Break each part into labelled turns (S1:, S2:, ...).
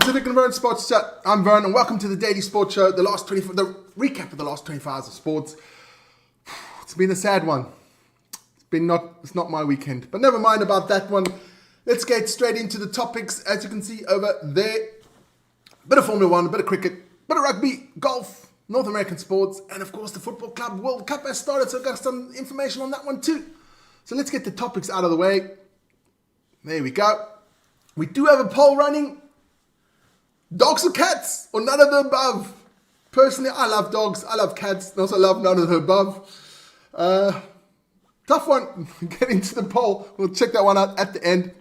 S1: to Dick and Vern Sports Chat. I'm Vern, and welcome to the Daily Sports Show. The recap of the last 24 hours of sports. It's been a sad one. It's not my weekend, but never mind about that one. Let's get straight into the topics. As you can see over there, bit of Formula One, a bit of cricket, bit of rugby, golf, North American sports, and of course the Football Club World Cup has started. So I've got some information on that one too. So let's get the topics out of the way. There we go. We do have a poll running. Dogs or cats, or none of the above? Personally, I love dogs, I love cats, and also love none of the above. Tough one. Get into the poll. We'll check that one out at the end.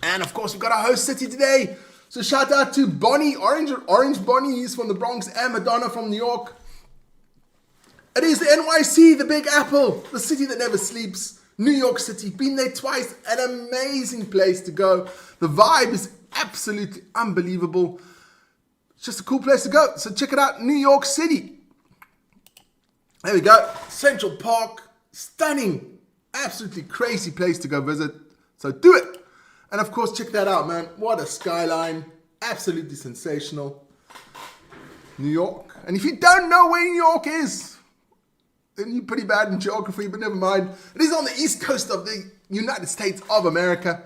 S1: And of course, we've got a host city today. So shout out to Bonnie, Orange Bonnie. He's from the Bronx, and Madonna from New York. It is the NYC, the Big Apple, the city that never sleeps. New York City, been there twice, an amazing place to go. The vibe is absolutely unbelievable. It's just a cool place to go. So check it out, New York City. There we go. Central Park, stunning, absolutely crazy place to go visit. So do it. And of course, check that out, man. What a skyline. Absolutely sensational. New York. And if you don't know where New York is, then you're pretty bad in geography, but never mind. It is on the east coast of the United States of America.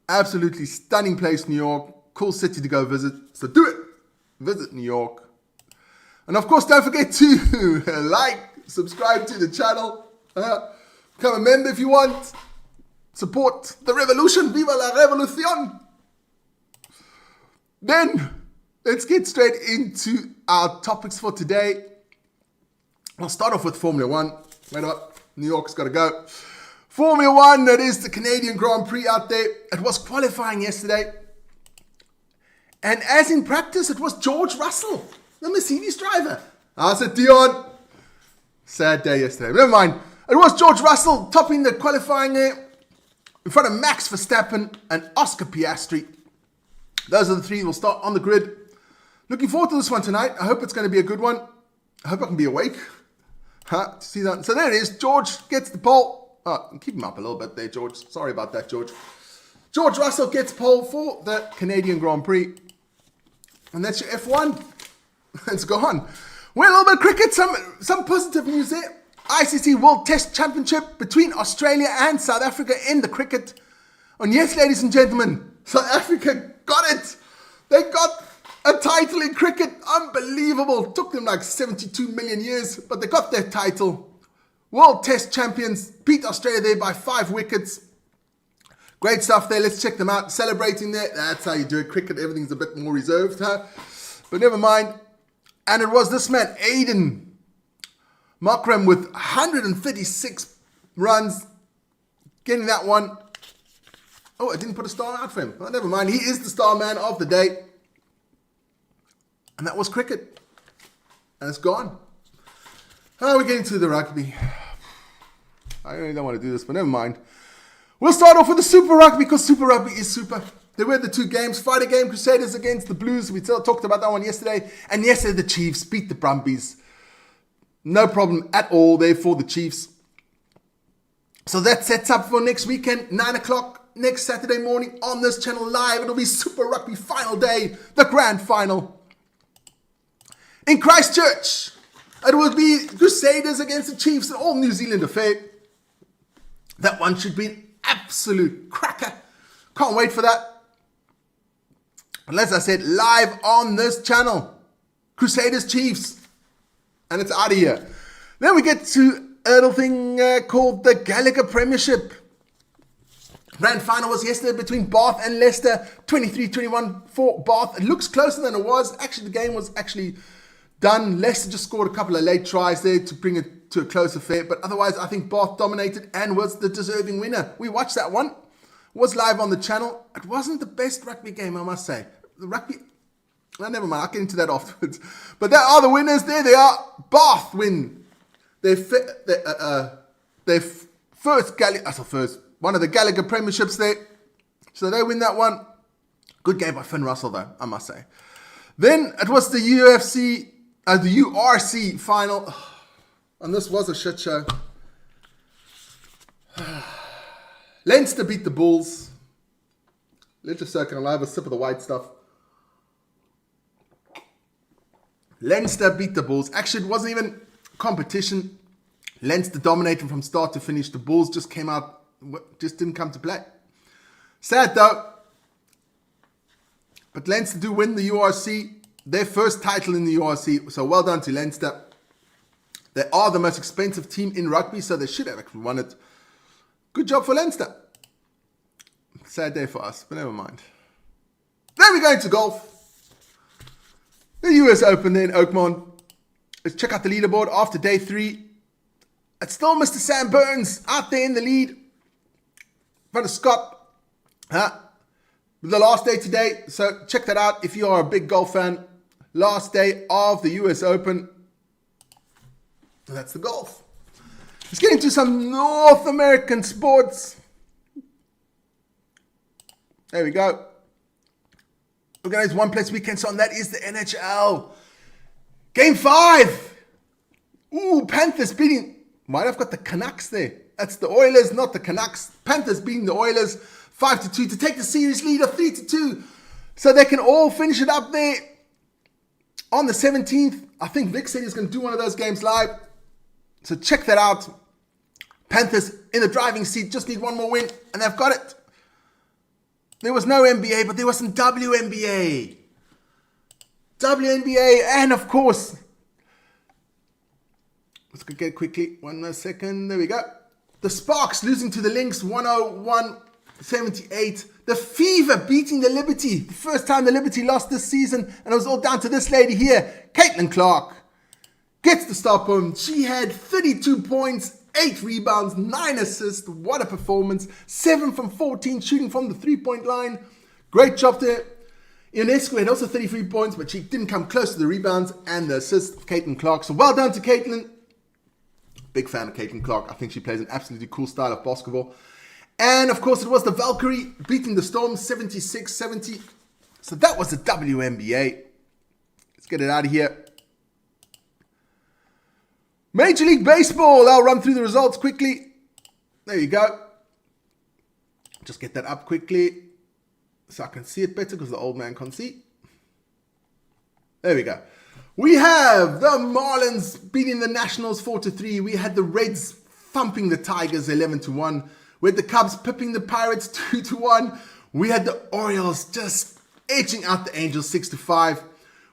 S1: Absolutely stunning place, New York. Cool city to go visit. So do it. Visit New York. And of course, don't forget to like, subscribe to the channel. Become a member if you want. Support the revolution. Viva la revolución. Then, let's get straight into our topics for today. I'll start off with Formula One. Wait up. New York's got to go. Formula One, that is the Canadian Grand Prix out there. It was qualifying yesterday. And as in practice, it was George Russell, the Mercedes driver. I said, Dion. Sad day yesterday. Never mind. It was George Russell topping the qualifying there in front of Max Verstappen and Oscar Piastri. Those are the three. We'll start on the grid. Looking forward to this one tonight. I hope it's going to be a good one. I hope I can be awake. See that? So there it is. George gets the pole. Keep him up a little bit there, George. Sorry about that, George. George Russell gets pole for the Canadian Grand Prix. And that's your F1. Let's go on. Well, a little bit of cricket. Some positive news there. ICC World Test Championship between Australia and South Africa in the cricket. And yes, ladies and gentlemen, South Africa got it. They got a title in cricket. Unbelievable. Took them like 72 million years, but they got their title. World Test champions. Beat Australia there by 5 wickets. Great stuff there. Let's check them out. Celebrating there. That's how you do it. Cricket, everything's a bit more reserved, But never mind. And it was this man, Aiden Markram, with 136 runs. Getting that one. Oh, I didn't put a star out for him. Oh, never mind. He is the star man of the day. And that was cricket. And it's gone. We're getting to the rugby. I really don't want to do this, but never mind. We'll start off with the Super Rugby because Super Rugby is super. There were the 2 games. Friday game, Crusaders against the Blues. We talked about that one yesterday. And yesterday, the Chiefs beat the Brumbies. No problem at all there for the Chiefs. So that sets up for next weekend, 9 o'clock, next Saturday morning on this channel live. It'll be Super Rugby final day, the grand final. In Christchurch, it will be Crusaders against the Chiefs, an all New Zealand affair. That one should be an absolute cracker. Can't wait for that. And as I said, live on this channel, Crusaders Chiefs. And it's out of here. Then we get to a little thing called the Gallagher Premiership. Grand final was yesterday between Bath and Leicester. 23-21 for Bath. It looks closer than it was. Actually, the game was actually done. Leicester just scored a couple of late tries there to bring it to a close affair. But otherwise, I think Bath dominated and was the deserving winner. We watched that one. It was live on the channel. It wasn't the best rugby game, I must say. The rugby... Well, never mind. I'll get into that afterwards. But there are the winners. There they are. Bath win their first one of the Gallagher Premierships there. So they win that one. Good game by Finn Russell, though, I must say. Then it was the URC final. And this was a shit show. Leinster beat the Bulls. Let's just soak it. I'll have a sip of the white stuff. Leinster beat the Bulls. Actually, it wasn't even competition. Leinster dominated from start to finish. The Bulls just came out, just didn't come to play. Sad though. But Leinster do win the URC, their first title in the URC. So well done to Leinster. They are the most expensive team in rugby, so they should have actually won it. Good job for Leinster. Sad day for us, but never mind. Then we go into golf. The US Open there in Oakmont. Let's check out the leaderboard after day 3. It's still Mr. Sam Burns out there in the lead. In front of Scott. The last day today. So check that out if you are a big golf fan. Last day of the US Open. That's the golf. Let's get into some North American sports. There we go. Organized one place weekend, so on that is the NHL. Game 5. Ooh, Panthers beating. Might have got the Canucks there. That's the Oilers, not the Canucks. Panthers beating the Oilers 5-2 to take the series lead of 3-2. So they can all finish it up there on the 17th. I think Vic said he's going to do one of those games live. So check that out. Panthers in the driving seat, just need one more win, and they've got it. There was no NBA, but there was some WNBA. WNBA, and of course, let's get quickly. 1 more second. There we go. The Sparks losing to the Lynx 101-78. The Fever beating the Liberty. The first time the Liberty lost this season, and it was all down to this lady here, Caitlin Clark. Gets the stop home. She had 32 points, 8 rebounds, 9 assists. What a performance. 7 from 14 shooting from the 3-point line. Great job there. Ionescu had also 33 points, but she didn't come close to the rebounds and the assist of Caitlin Clark. So well done to Caitlin. Big fan of Caitlin Clark. I think she plays an absolutely cool style of basketball. And of course, it was the Valkyrie beating the Storm 76-70. So that was the WNBA. Let's get it out of here. Major League Baseball. I'll run through the results quickly. There you go. Just get that up quickly so I can see it better because the old man can't see. There we go. We have the Marlins beating the Nationals 4-3. We had the Reds thumping the Tigers 11-1. We had the Cubs pipping the Pirates 2-1. We had the Orioles just edging out the Angels 6-5.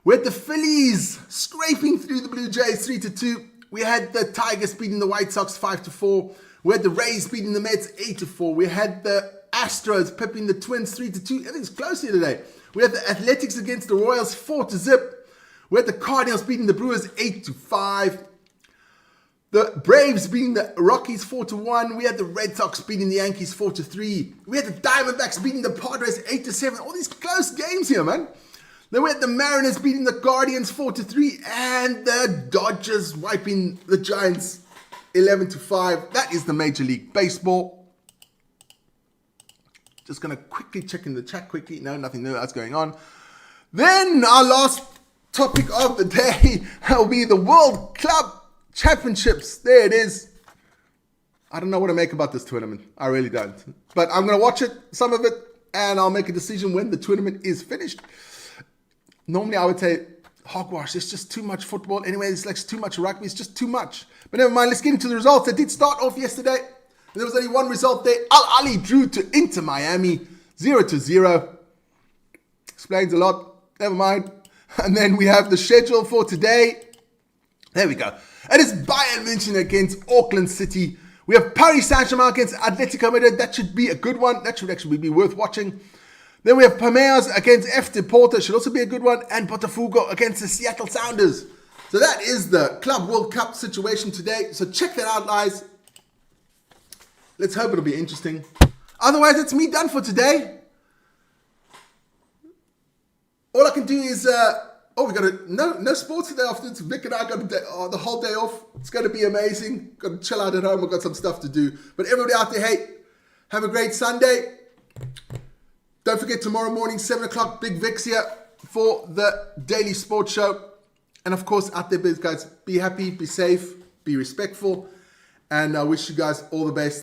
S1: We had the Phillies scraping through the Blue Jays 3-2. We had the Tigers beating the White Sox 5-4. We had the Rays beating the Mets 8-4. We had the Astros pipping the Twins 3-2. Everything's close here today. We had the Athletics against the Royals 4-0. We had the Cardinals beating the Brewers 8-5. The Braves beating the Rockies 4-1. We had the Red Sox beating the Yankees 4-3. We had the Diamondbacks beating the Padres 8-7. All these close games here, man. Then we had the Mariners beating the Guardians 4-3. And the Dodgers wiping the Giants 11-5. That is the Major League Baseball. Just going to quickly check in the chat quickly. No, nothing new that's going on. Then our last topic of the day will be the World Club Championships. There it is. I don't know what to make about this tournament. I really don't. But I'm going to watch it, some of it, and I'll make a decision when the tournament is finished. Normally I would say, hogwash, it's just too much football. Anyway, it's like too much rugby. It's just too much. But never mind, let's get into the results. They did start off yesterday. There was only one result there. Al Ali drew to Inter Miami 0-0. Explains a lot. Never mind. And then we have the schedule for today. There we go. It is Bayern München against Auckland City. We have Paris Saint-Germain against Atletico Madrid. That should be a good one. That should actually be worth watching. Then we have Palmeiras against FC Porto. Should also be a good one. And Botafogo against the Seattle Sounders. So that is the Club World Cup situation today. So check that out, guys. Let's hope it'll be interesting. Otherwise, it's me done for today. All I can do is, we got no sports today afterwards. Vic and I got the whole day off. It's going to be amazing. Got to chill out at home. We've got some stuff to do. But everybody out there, hey, have a great Sunday. Don't forget tomorrow morning, 7 o'clock, Big Vic's here for the Daily Sports Show. And of course, out there, guys, be happy, be safe, be respectful. And I wish you guys all the best.